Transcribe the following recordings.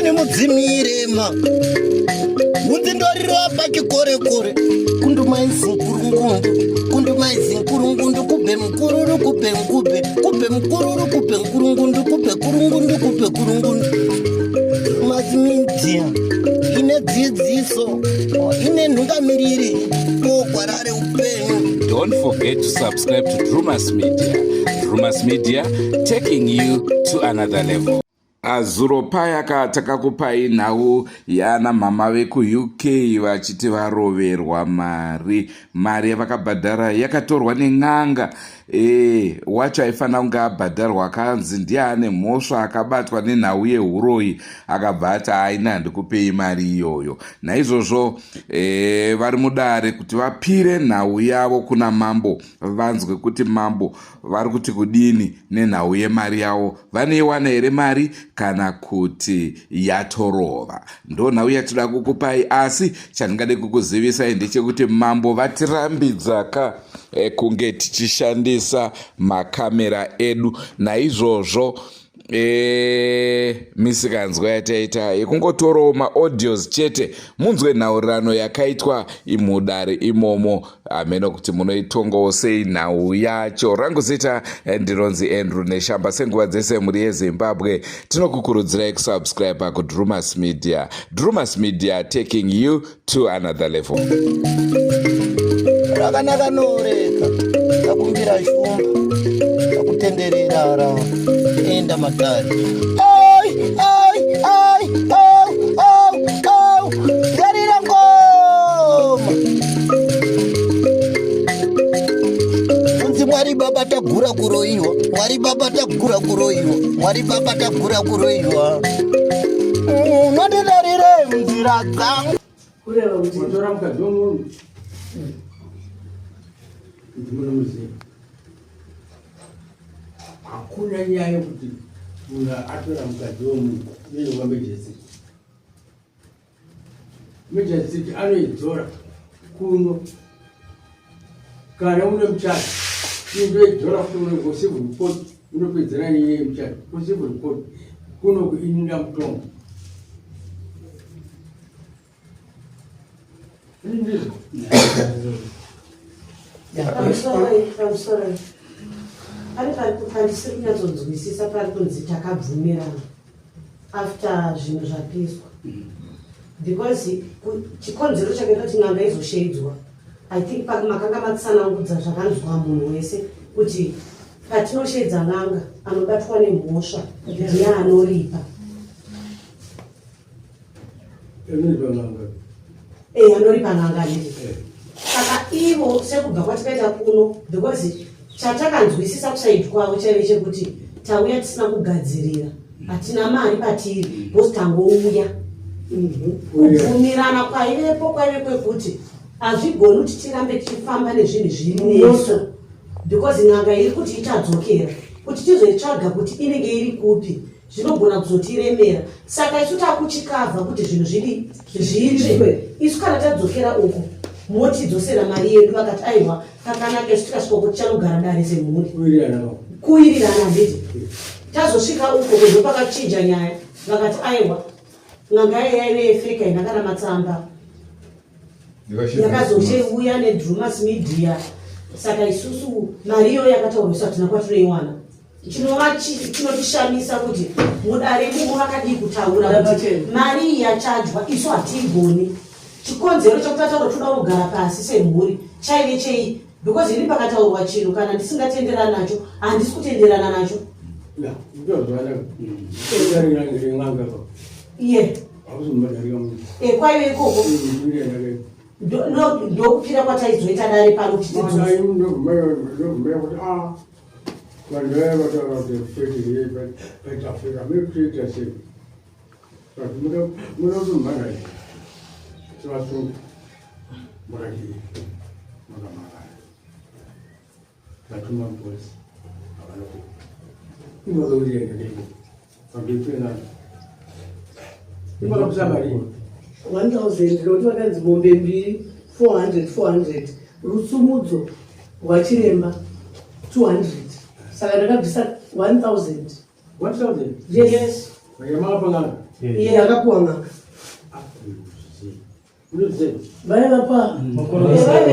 Mutini mudzimirema mudzindorira pachikore-kore kundumaizingurungundu kubhe mukururu kubhe mukubhe kubhe mukururu kubhe nkurungundu kubhe kurungundu kubhe kurungundu. Mass media ine dzidziso ine nhungamiriri ogwarare upenyu. Don't forget to subscribe to Drumas Media. Drumas Media, taking you to another level. Azuro payaka takakupai nhau yana mama veku UK vachiti varoverwa mari yavakabhadhara yakatorwa nen'anga. Wacho aifana kunge abhadharwa akanzi ndiane mhosva akabatwa nenhau yehuroyi akabva ati haina handikupei mari iyoyo. Naizvozvo vari mudare kuti vapire nhau yavo kuna mambo, vanzwe kuti mambo vari kuti kudini nenhau yemari yavo, vaneiwana here mari kana kuti yatorova. Ndo nhau yatida kukupai, asi chandingade kukuzivisai ndechekuti mambo vatirambidza kunge tichishandisa makamera edu. Naizvozvo misikanzwa yataita yekungotorawo maaudios chete, munzwe nhaurirano yakaitwa imudare imomo, ameno kuti munoitongawo sei nhau yacho. Rangu zita ndinonzi Andrew Neshamba. Senguva dzese muri yeZimbabwe, tinokukurudzirai kusubscribe kuDrumas Media. Drumas Media, taking you to another level. Rakanaka noreka takumbira shumba takutenderera ra enda matari garira ngoma unzi Mwari Baba tagura kuroiwa, Mwari Baba tagura kuroiwa, Mwari Baba tagura kuroiwa. Nondidarire mnzira dzangu kureva kuti mutora mukadzi womunhu ndinomuziva. Hakuna nyaya yekuti munhu atora mukadzi womunhu unowa mejesiti. Mejesiti anoidzora kuno kana une muchato, indoidzora kuno kucivil court, unopedzera nenyaya yemuchato kucivil court kuno kuininda mutombo. I'm sorry. Handisiri kunyatsonzwisisa pari kunzi takabvumirana after zvinhu zvapiswa, because chikonzero chakaita kuti n'anga izoshaidzwa, I think makanga matsanangudza zvakanzwa munhu wese kuti patinoshaidza n'anga anobatwa nemhosva ndiye anoripa. Anoripa n'anga ndii. Saka ivo sekubva kwatikaita kuno, because chatakanzwisisa kusaidi kwavo chaive chekuti tauya tisina kugadzirira, hatina mari patiri, bosi tangouya. Kubvumirana kwaivepo kwaive kwekuti hazvigoni kuti tirambe tichifamba nezvinhu zviri nesu, because n'anga iri kuti ichadzokera kuti tizoitsvaga kuti inenge iri kupi, zvinogona kuzotiremera. Saka isu takuchikavha kuti zvinhu zviri isu kana tadzokera uko motidzosera mari yedu. Vakati aiwa kakanaka isu tikasvika kuti chanogara dare semhuri kuwirirana nditi tazosvika uko kuzvo pakachinja nyaya. Vakati aiwa n'anga yaive yeAfrica inakana matsamba yakazocheuya neDrumas Media. Saka isusu mari iyo yakataurwa isu hatina kwatinoiwana. Chinotishamisa kuti mudare mumo vakadii kutaura kuti mari iyi yachajwa isu hatigoni. Chikonzero chokutaura toda kugara pasi semhuri chaive chei, because ini pakataurwa chinhu kana ndisingatenderana nacho handisi kutenderana nacho. Kwaive ikoko ndokupira kwataizoita dare pano kuti $1,000 noti vakanzi mombe mbiri 400 rusumudzo rwachiremba 200. Saka ndakabvisa 1,000. $1,000? Yes. Yamapanga. Iye akapuwa ngaka. Vaivapa makolo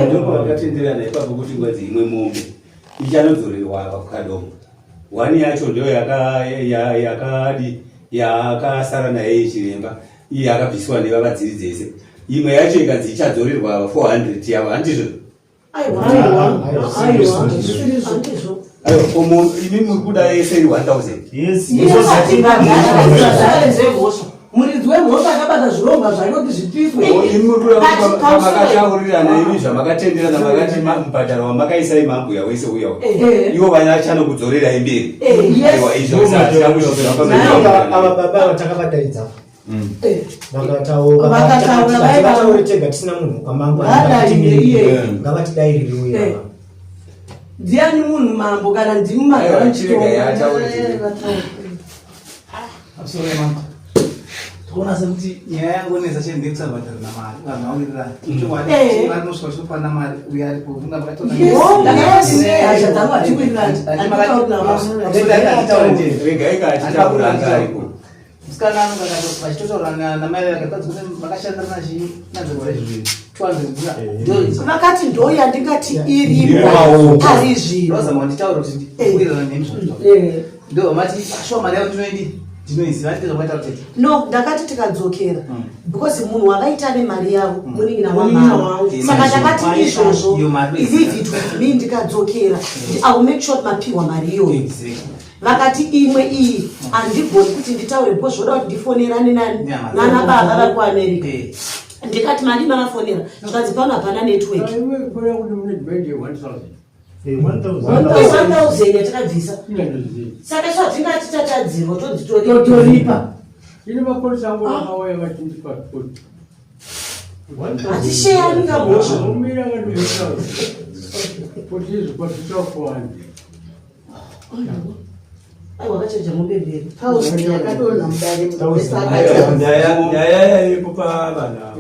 ndiko vakatendera naye papo kuti ngwadzi imwe mombe ichanodzorewa kukadomo. Wani yacho ndio yakasara naye ichiremba. Iye yakabviswa nevavadziri dzese. Imwe yacho ikadzi ichadzorerwa 400 yava handizvo. aiwa Aiwa, imi muri kuda yese 1000. Yes. muridzi wemhosva akabata zvirongwa zvainoti zvipiswe. Imi muri kuda makataurirana imi zvamakatenderana makati mubhadharo wamakaisai mambuya wese uya. Ivo vana vachanokudzorera imberi. Aiwa izvo ava baba vatakabataidza vakataura tega tisina munhu kwamangwanaatiiye ngavatidairireuya ndiani munhu mambo kana ndimi Tikuona sekuti nyaya yangu neza cheni ndekusabhadhara namari vanhu vawirirana vanosvika chitopana mari uya aripo vunga vakatona hasha dzangu atikwirani musikana anonga vachitotaura namai vakatadza kuti vakashandira nazvirwere zviviri 200 vakati ndo yandingati iripo pari zvino vazama kunditaura kuti ndiwirirana nemizvozvo ndo mati shuwa mari yavo ndinoiziva ndizvamaita kuti no ndakati tikadzokera because munhu wakaita nemari yavo munin'ina wamama saka ndakati izvozvo ivivhitu mi ndikadzokera I will make sure mapiwa mari iyoyo. Vakati imwe iyi andigoni kuti nditaure because zvoda kuti ndifonerane nani nana baba vari kuAmerica. Ndikati mari mavafonera zvikanzi pano hapana network. 1000 yatakabvisa saka zvadzingati tatadzirwa totoripa hatisheyani kamhosva aiwa vachaja mubemberi nyaya yaipo pavana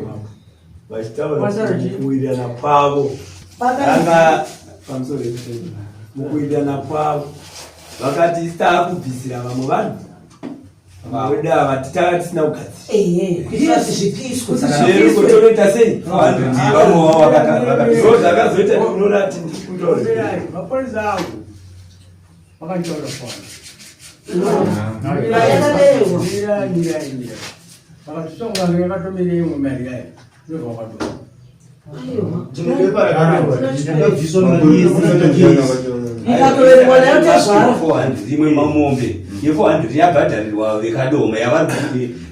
vachitaura mukuwirirana kwavo anga pamusoro mukuwirirana kwavo vakati takubvisira vamwe vanhu vauda vatitanga tisina ukadzirikotonoita sei zvakazoita unorati mapolisa angu vakantaura vakatitsonga yakatomire imwe mari yayo ndozvakatora imwe mamombe ye400 yabhadharirwa vekadoma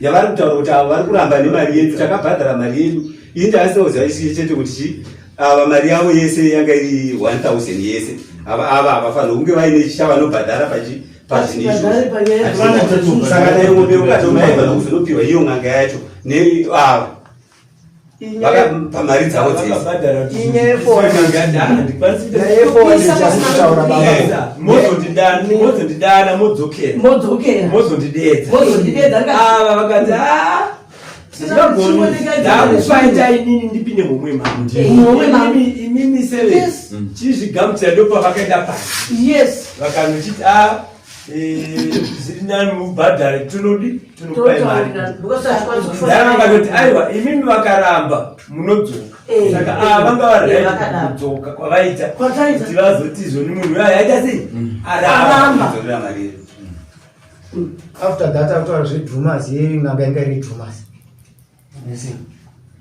yavari kutaura kuti ava vari kuramba nemari yedu takabhadhara mari yedu ini ndasinoziva chete kuti ava mari yavo yese yanga iri 1000 yese ava havafanira kunge vaine chavanobhadhara pazvinizvosaka naye mombe ukadoma yaivana kuzonopiwa iyo ng'anga yacho neava pamari dzavo dzemozondidana modzokera ava vakati ndakufaita inini ndipinde mumwe mamimiseve chizvigamuchira ndopa vakaenda pasi vakanochiti zviri nani mubhadhare tunodi tunopai mari ndavangatoti aiwa imimi vakaramba munodzoka saka vanga varikudzoka kwavaita kuti vazoti izvoni munhu yaita sei aramba after that akutaura zvedhumas yen'anga inga iri dhumas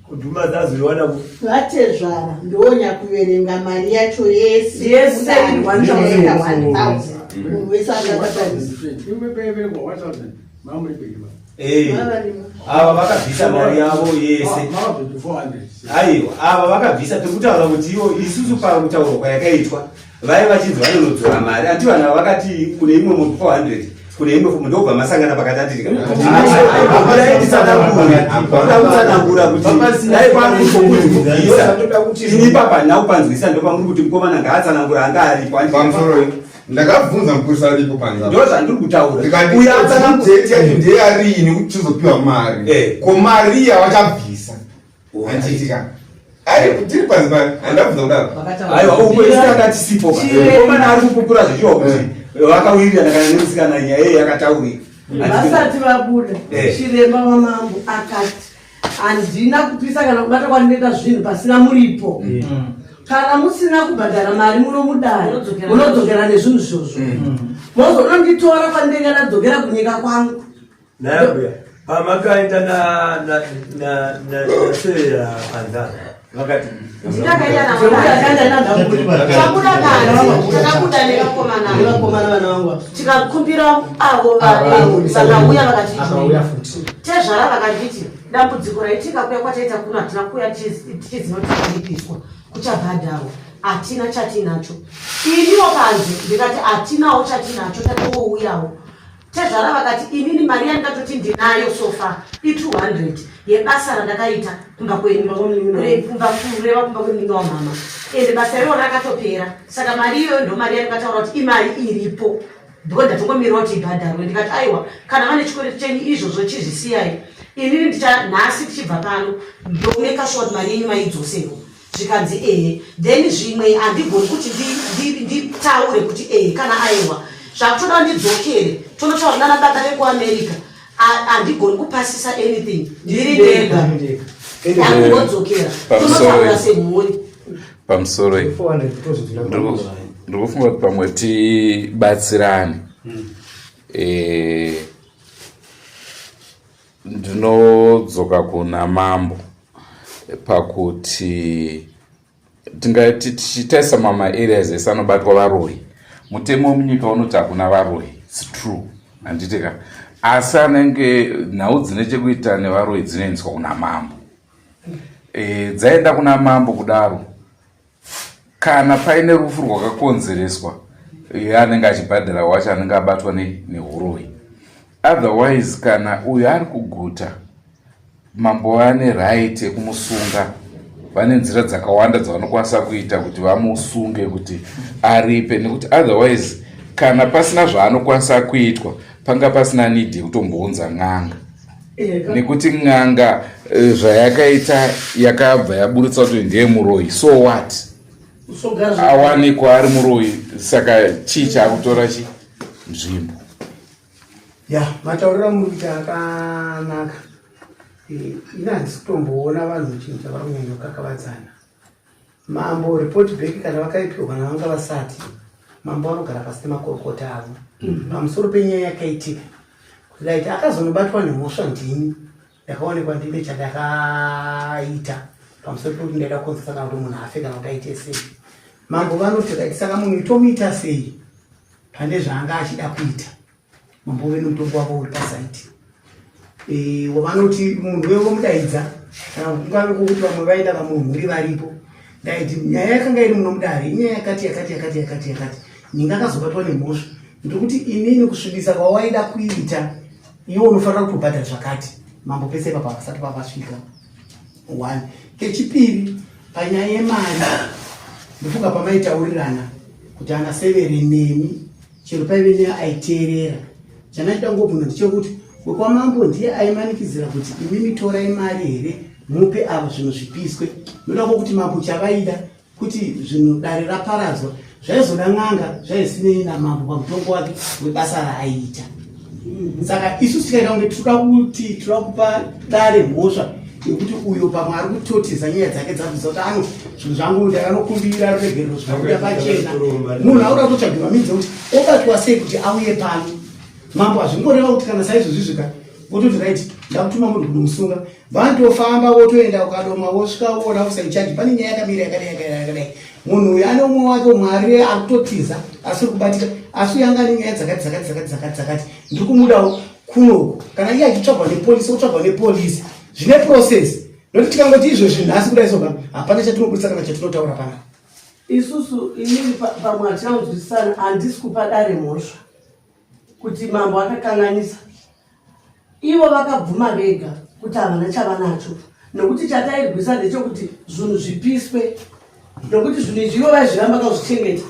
kudhuma zazoiwana vatezvara ndonya kuverenga mari yacho yese munhu wese ava vakabvisa mari yavo yese aiwa ava vakabvisa tikutaura kuti ivo isusu pakutaurwa kwayakaitwa vai vachinzi vanonodzora mari ati vanhu ava vakati kune imwe munhu 400 kune imwe ndobva masangana pakati atitsanangura kuti ini papa ndaupanzwisa ndopamuri kuti mukomana ngaatsanangura anga aripo ndakabvunza mupurisa aripo panza ndo zvandiri kutaura ndeyarini kuti tizopiwa mari ko mari yavachabvisa andiitika tiri panzi pari handabvunza kudaro aiwa ukoisakati sipo mukomana ari kupupura zvichiwa kuti vakawirirana kana nemusikana nyaya yakataurika vasati vabuda chiremba wamambo akati handina kupisa kana kubata kwandinoita zvinhu pasina muripo. Kana musina kubhadhara mari munomudai munodzokera nezvinhu izvozvo. Mozononditora kwandinenge ndadzokera kunyika kwangu. Nabuya pamakaenda na seya panzana vakati tikakumbira avo vakauya vakati tezvara vakanditi dambudziko raitika kuya kwataita kuno hatina kuya tichizinotikaipiswa kuchabhadhawo hatina chatinacho. Iniwo panze ndikati hatinawo chatinacho tatongouyawo. Tezvara vakati inini mari yandikatoti ndinayo sofa i200 yebasa randakaita kumba kwenyu kureva kumba kweninga wamama ende basa riro rakatopera. Saka mari iyoyo ndo mari yandikataura kuti imari iripo ndiko ndatongomirawo kuti ibhadharwe. Ndikati aiwa kana vane chikwere chenyu izvozvo chizvisiyai inini nhasi tichibva pano ndomeka sure kuti mari yenyu maidzosewo. Zvikanzi then zvimwe handigoni kuti nditaure kuti kana aiwa zvakutoda ndidzokere tonotaura nana baba vekuamerica handigoni kupasisa anything ndiri ndega angodzokera tonotaura semhuri pamusoro ndikufunga kuti pamwe tibatsirane. Ndinodzoka kuna mambo pakuti tingati tichitaisa mama areas ese anobatwa varoi. Mutemo munyika unoti hakuna varoi, it's true, handitika. Asi anenge nhau dzine chekuita nevaroi dzinoendeswa kuna mambo. Dzaenda kuna mambo kudaro, kana paine rufu rwakakonzereswa anenge achibhadhara wacho anenge abatwa neuroi. Otherwise kana uyo ari kuguta mambo vane right yekumusunga. Vane nzira dzakawanda dzavanokwanisa kuita kuti vamusunge kuti aripe, nekuti otherwise kana pasina zvaanokwanisa kuitwa panga pasina need yekutombounza n'anga. Nekuti n'anga zvayakaita yakabva yaburitsa kuti ndiye muroi, so what? Awanikwa ari muroi, saka chii chaakutora nzvimbo. Mataurira muri kuti akanaka. Ina handisi kutomboona vanhu chinhu chavakunyanya kukakavadzana. Mambo report back kana vakaipiwa kana vanga vasati, mambo anogara pasi nemakorokota avo pamusoro penyaya yakaitika kuti akazonobatwa nemhosva ndini ndakaonekwa ndine chandakaita pamusoro pekuti ndaida kukonzesa kana kuti munhu afe kana kuti aite sei. Mambo vanoti saka munhu itomuita sei pande zvaanga achida kuita. Mambo vene mutombo wavo uri pasaiti. Wavanoti munhu wevomudaidza kana kungave kuti vamwe vaenda vamwe mhuri varipo ndaiti nyaya yakanga iri munomudare inyaya yakati ninga akazobatwa nemhosva ndokuti inini kusvibisa kwawaida kuita iwe unofanira kutobhadhara zvakati. Mambo pese papa vasati papasvika 1. Kechipiri panyaya yemari ndofunga pamaitaurirana kuti anasevere nemi chero paive neaiteerera. Chanaita ngobvunza ndechekuti wekwamambo ndiye aimanikidzira kuti imimi torai mari here mupe avo zvinhu zvipiswe. Noda kuti mambo chavaida kuti zvinhu dare raparadzwa zvaizoda n'anga zvaisinei namambo pamutongo wake webasa raaiita. Saka isusu tikaita kunge tinoda kupa dare mhosva yekuti uyo pamwe ari kutotiza nyaya dzake dzabvisa kuti ano zvinhu zvangu ndakanokumbira ruregerero zvikabuda pachena. Munhu auda kutotsvagirwa midzi kuti obatwa sei kuti auye pano. Mambo hazvingoreva kuti kana saizvozvi zvika vototi right ndakutuma munhu kunomusunga vandofamba votoenda ukadoma vosvika voona kusaichaji pane nyaya yakamira yakadai. Munhu uyu ane umwe wake mwari akutotiza asi kubatika asi yanga nenyaya dzakati ndiri kumudawo kunoko kana iye achitsvagwa nepolisi otsvagwa nepolisi zvine process. Nokuti tikangoti izvozvi nhasi kudai soka hapana chatinobudisa kana chatinotaura pana. Isusu inini pamwe hatina kunzwisisana handisi kupa dare mhosva kuti mambo akakanganisa. Ivo vakabvuma vega kuti havana chavanacho nokuti chatairwisa ndechekuti zvinhu zvipiswe nokuti zvinhu izvi ivo vaizviramba kuzvichengeta.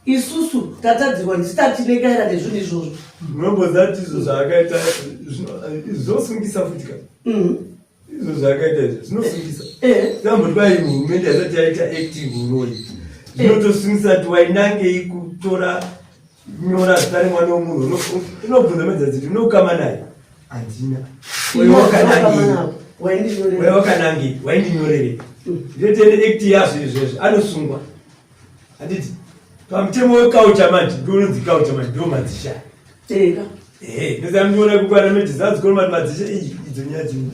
Isusu tatadzirwa ndisitatinekaira nezvinhu izvozvo. Munombozati izvo zvaakaita zvinosungisa futi ka izvo zvaakaita izvo zvinosungisa. Tambotwai hurumende yasati yaita active role zvinotosungisa kuti wainangei kutora Nyora zvitari mwana womunhu unobvunza madzaziti unokama naye handina wewakanangi waindinyorere ndotende act yazvo izvozvo anosungwa handiti pamutemo wekaucha manje ndononzi kaucha manje ndo madzisha ndosamniona kukwana medizazikolo mati madzisha idzo nyaya dzimwe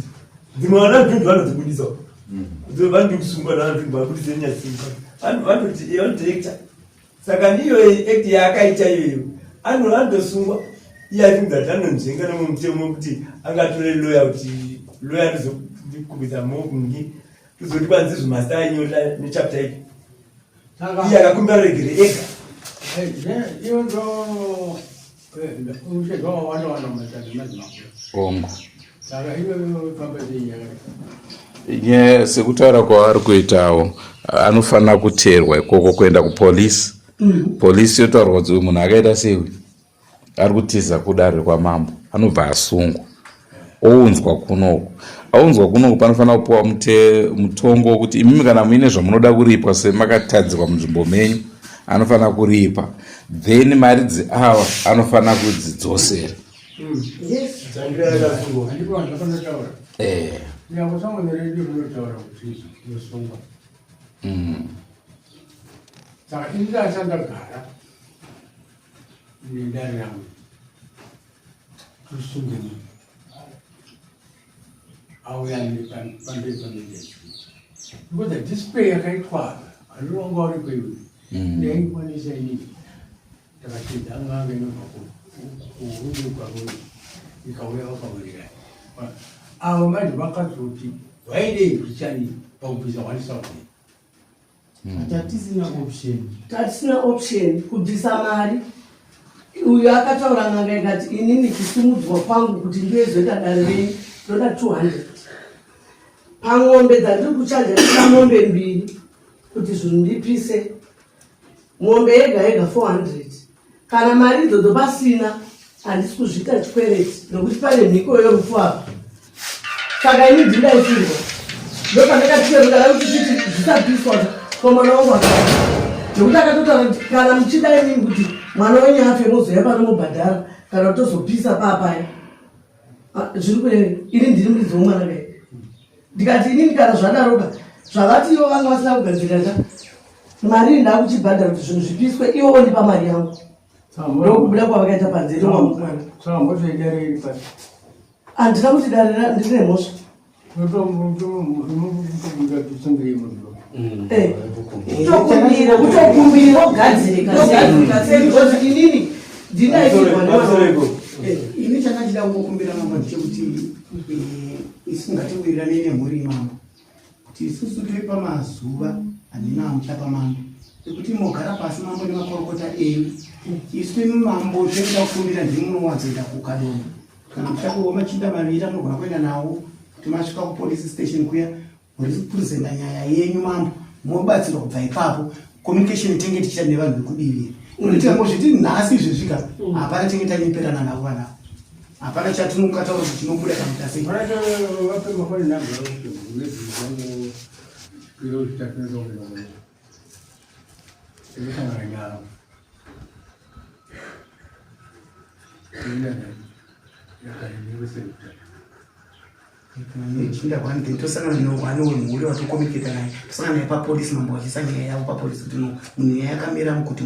dzimwe vana ndundu vanodzibudisa vandikusungwa navandu vabudise nyaya dzimwe vanoti vanodirekta saka ndiyo act yaakaita iyoyo anodosungwa iye atingati anonzvenga nemwe mutemo wekuti angatore loya kuti loya rizokubisa mokungi rizodikwanisa zvimasta anyora nechapta iki iye akakumbira regere ega iyo ndo ushedwa wawanda ongo saka iyo famba nye sekutaura kwavari kuitawo anofanira kuteerwa ikoko kuenda kupolisi. Polisi yotaurwa kuti munhu akaita sewe ari kutiza kudare kwamambo anobva asungwa ounzwa kunoku. Aunzwa kunoku panofanira kupiwa mutongo wekuti imimi kana muine zvamunoda kuripa semakatadzirwa munzvimbo menyu anofanira kuripa, then mari dzeava anofanira kudzidzosera. Saka indasandagara nendari yangu tusungeni auyani pamberi pamende because the display yakaitwara anonga uri kweiwe ndaikwanisa inini takachidza angange nokuruduka ikauya vakaurira avo manje vakazoti waidei zvichani pakubvisa 1000 tatisina option kubvisa mari. Uyu akataura nganga ikati inini kusumudzwa kwangu kuti ndiwezoita dare renyu ndoda 200 pamombe dzandiri kuchaja ina mombe mbiri kuti zvinhu ndipise mombe yega yega 400. Kana mari idzodzo pasina handisi kuzviita chikwereti nokuti pane mhiko yorufu apa. Saka ini ndindaisirwa ndopandakatikerukana kuti chiti zvisapiswa komana wangu akati ndokuti akatotaura kuti kana muchida inini kuti mwana wenyu afe mozoya panomubhadhara kana kutozopisa papaya zviri kure ini ndiri muridzi womwana kai ndikati inini kana zvadaroka zvavati ivo vanga vasina kugadzirira mari ndakuchibhadhara kuti zvinhu zvipiswe ivo ondipa mari yangu ndokubuda kwavakaita panzeri wamwana handina kuti darira ndine mhosva kutokumbira ogadzirika inini ini chakachida kungokumbira mambo ndechekuti isingatiwirirane nemhuri mambo kuti isusu toipa mazuva handina amuchapa mambo ekuti mogara pasi mambo nemakorokota enyu isu mambo toida kukumbira ndimunowadzoita kukadomo kana muchakuwa machinda maviri anogona kuenda nawo kuti masvika kupolice station kuya muri kupuruzenda nyaya yenyu mambo mobatsirwa kubva ipapo communication itenge tichita nevanhu vekudivira kuti angozviti nhasi izvezvika hapana tenge tanyeperana navo vanavo hapana chatinokataura kuti tinobuda kamutasei chinda kwani tosangana nowani wemhuri watokomiketa naye tosangana naye papolisi mambo vachisa nyaya yavo papolisi kuti munhu nyaya yakamira mukuti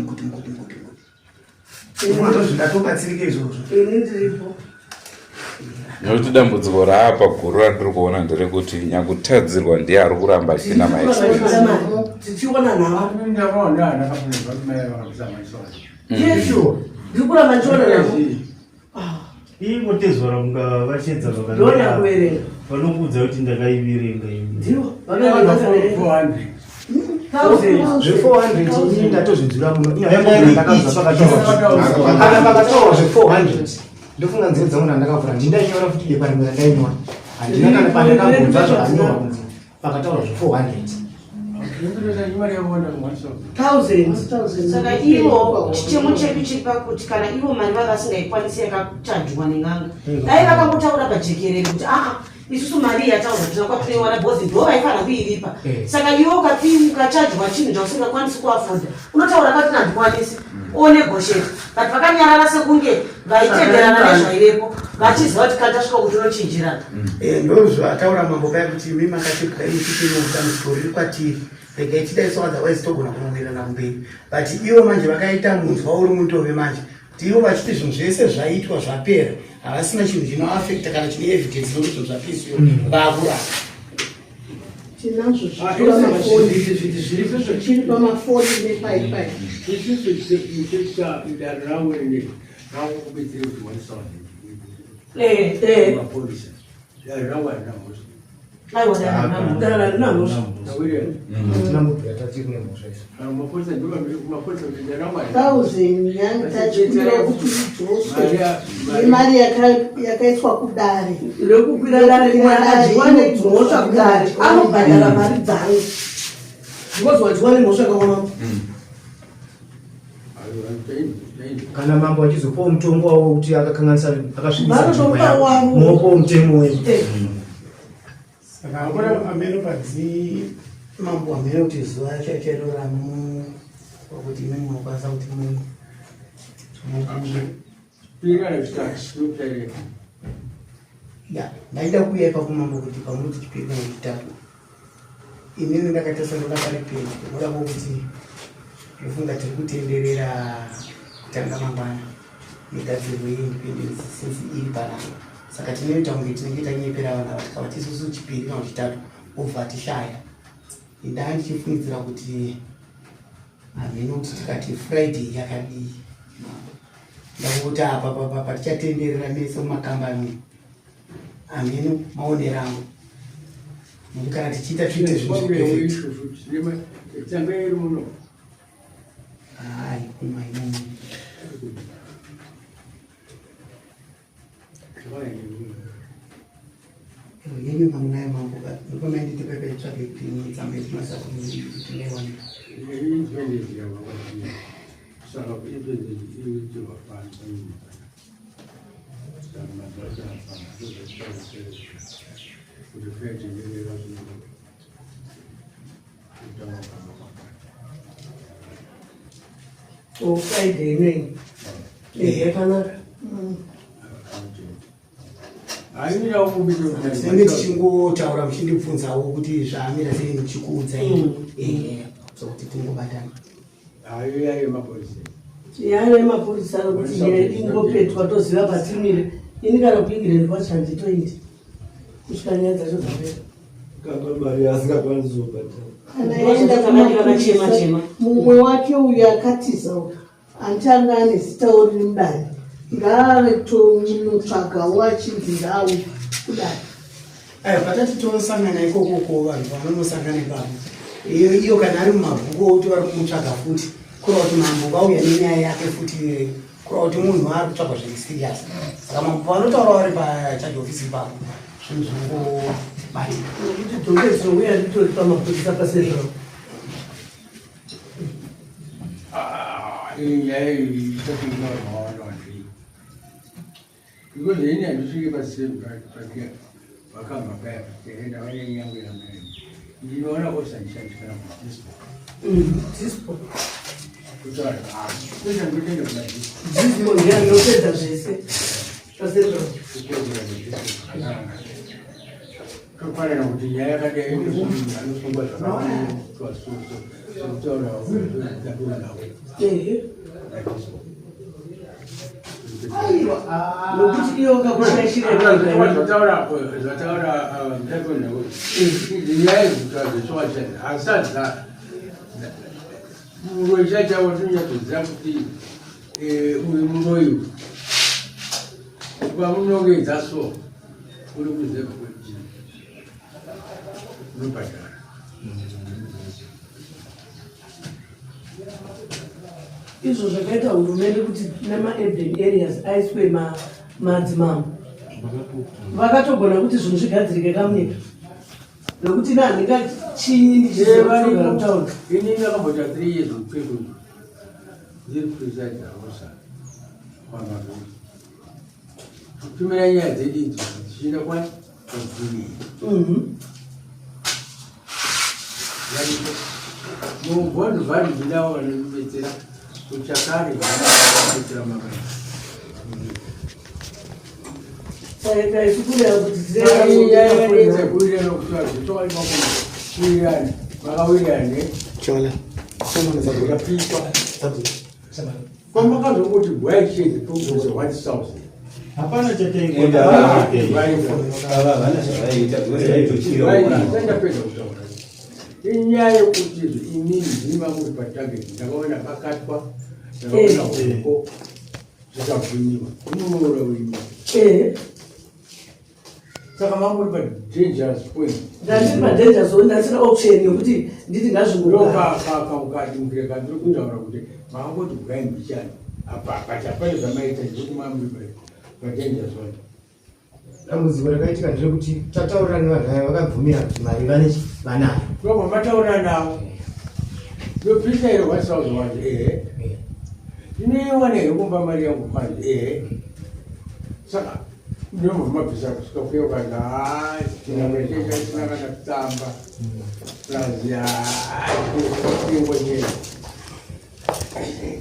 zvingatokwatsirike izvozvo ini ndiripo nokuti dambudziko raapa guru randiri kuona nderekuti nyakutadzirwa ndiye ari kuramba asina tichiona nhava yeshuwa ndiri kuramba ndichiona nhavo ii mutezvara munga vachedza vanokuudza kuti ndakaivirenga zve400 ndatozvidzura muno kana pakataurwa zve400 ndofunga nzeve dzangu ndandakavhura ndindainyora futi bepa rimwe randainora handina kana pandakabvunza zvakanyorwa kunzi pakataurwa zve400 saka ivo chitemo chedu chiri pakuti kana ivo mari vavasingaikwanisi yakachajwa nen'anga dai vakangotaura pajekerere kuti isusu mari yataura tinokwatinoiwana bhozi ndo vaifanira kuiripa saka ivo ukachajwa chinhu chausingakwanisi kuafoda unotaura kati handikwanisi onegosheta but vakanyarara sekunge vaitenderana nezvaivepo vachiziva kuti katasvika kuti unochinjirana. Ndozvataura mambo paya kuti imi makatipwa ichitineutano riri kwatiri regai tidaiso otherwise togona kunowirirana kumberi, but ivo manje vakaita munzwa uri mutove manje kuti ivo vachiti zvinhu zvese zvaitwa zvapera havasina chinhu chinoafekta kana chine evidence nokuti zvinhu zvapisiwo vakurapa. Tinazvo zviri pamafoni nepaipai imari yakaiswa kudare rekukwira dare mwana dzimosva kudare anobhadhara mari dzangu ndinozwa dziwane mhosva yakaona kana mambo achizopawo mutongo wavo kuti akakanganisa akasvibisamaoko mutemo wenyu. Saka ameno padzi mambo ameno kuti zuva chacheroramo wakuti imwe munokwanisa kuti ndaida kuuya ipapo mambo kuti pamunoti chipiri kana chitatu inini ndakatasandona pari pendi nodako kuti ndofunga tiri kutenderera kutanga mangwana negadzirwo yeindependence since iri panapa, saka tinoita kunge tinenge tanyepera vana vatikava tisusu chipiri kana chitatu obva tishaya. Ndaa ndichifungidzira kuti hameno kuti tikati friday yakadii ndakuti apa patichatenderera mese mumakambani hameno maonerangu nokuti kana tichiita tuite zvinhu hai kumaino yenyu mamunaye mambo ndokomainditi pepeitsvake kutini tsambe tinasa kutinewana Friday evening. Yakanaka. tinenge tichingotaura muchindibvunzawo kuti zvaamira sei muchikuudza sokuti tingobatana yayo yemapurisa kuti ingopetwa toziva patimire ini kana kuingireni kwacho handitoindi kusvika nyaya dzacho dzapera mumwe wake uyu akatiza antanga ane zita uri mudani ngaave tomutsvagawo achinzi ndau kudai patati tosangana ikokoko vanhu vanonosangana ipapo iyo kana ari mumabhuku okuti vari kumutsvaga futi kurava kuti mambo vauya nenyaya yake futi kurava kuti munhu ari kutsvagwa zvekisirias saka mambo vanotaura vari pachajiofisi ipapo zvinhu zvingobatika nokuti dhonge dzinouya ritori pamapurisa pasezvavo because any industry was same right wakama baya tena wale yangu ya mbele niliona kwa sunshine kana dispo kutoa kisha ngine kuna dispo ndio ndio zese pasero kwa na kutia yaka ya ndio anasomba sana kwa sio kutoa nokuti iyo kakushashirezvataura mtego nyaya dzezvazvishwasha hasadza muroisha chavo tonyatsoziva kuti uyu muroyu kwamunongedza so uri kuziva kuti unobhadhara izvo zvakaita hurumende kuti nemaurban areas aiswe madzimambo vakatogona kuti zvinhu zvigadzirike kamunyika nokuti nahandinga chinyi ndichizevaritaura ini ndakambota 3 years kupfeko ndiri preside aosa kwamaviri kutumira nyaya dzedu idzi dzichienda kwavhuriri mubhondu vhari dzinawo vanobetsera Uchakari kuitira magana. Saka isukule kuti yaenze kuira nokutoa zvitoa imakuno kuirani makawirani chola yapitwa kwamakazokuti bwaishezi tuguze 1000 hapana chatenga ndapedza kutaura inyaya yekuti inini ndima muri patageti ndakaona pakatwa ndakaona uko zvikabvunyiwa unoora uima saka mamuri padangerous point ndandiri padangerous point ndasina option yekuti nditi ngazvingokati mureka ndiri kutaura kuti makangoti bwai mbichani apa pachapane zvamaita zvekuti mamuri padangerous point dambudziko rakaitika nderekuti tataura nevanhu vakabvumira kuti mari vanayo kwama mataura navo ndopisa iro 1000 wanje ndinoiwana here kumba mari yangu panje saka ndinomamabvisa kusvika kuyo kana tinamrechecha isina kana kutamba plazia ingonyeni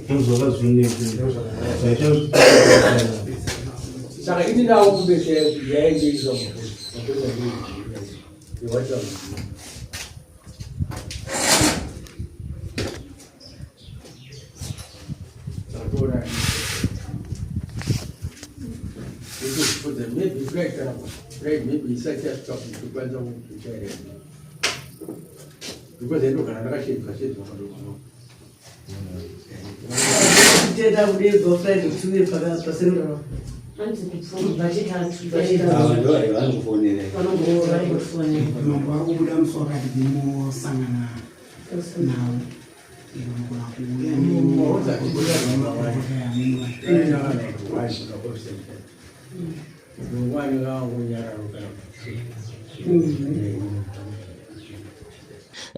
ndozoka zvine saka ini ndawo kubesera kuti yaendeiswa iwacha satora maybe break maybe such a stop to go down to share because they look at another shit tenda kuti girlfriend kuti pakasendera vanokubuda musoro ati ndimosangana nawo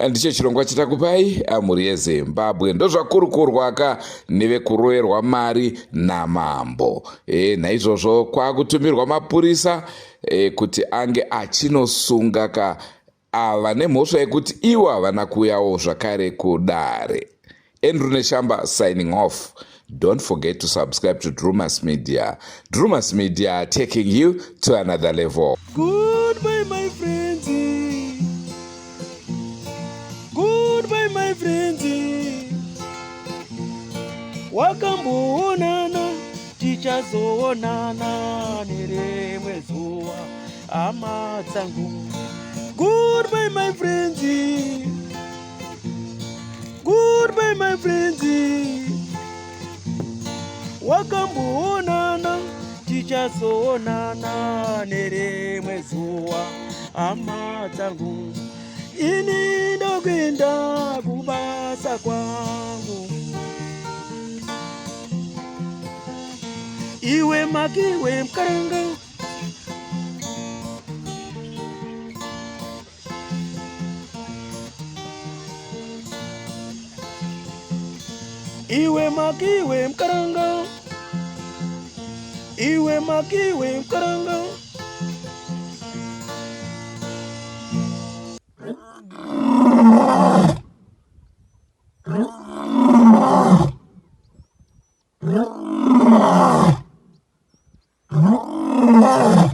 ndicho chirongwa chitakupai mhuri yezimbabwe ndozvakurukurwa ka nevekuroverwa mari namambo. Naizvozvo kwakutumirwa mapurisa kuti ange achinosunga ka ava nemhosva yekuti iwo havana kuuyawo zvakare kudare. Andrew Neshamba signing off. Don't forget to subscribe to Drumas Media. Drumas Media, taking you to another level. Goodbye, my friends. Goodbye, my friends. Wakamboonana, tichazoonana nerimwe zuva, hama dzangu. Goodbye, my friends. Goodbye, my friends. Wakamboonana, tichazoonana nerimwe zuva, hama dzangu. Ini ndokwenda kubasa kwangu, iwe makiwe mkaranga. Iwe makiwe mkaranga, iwe makiwe mkaranga. No.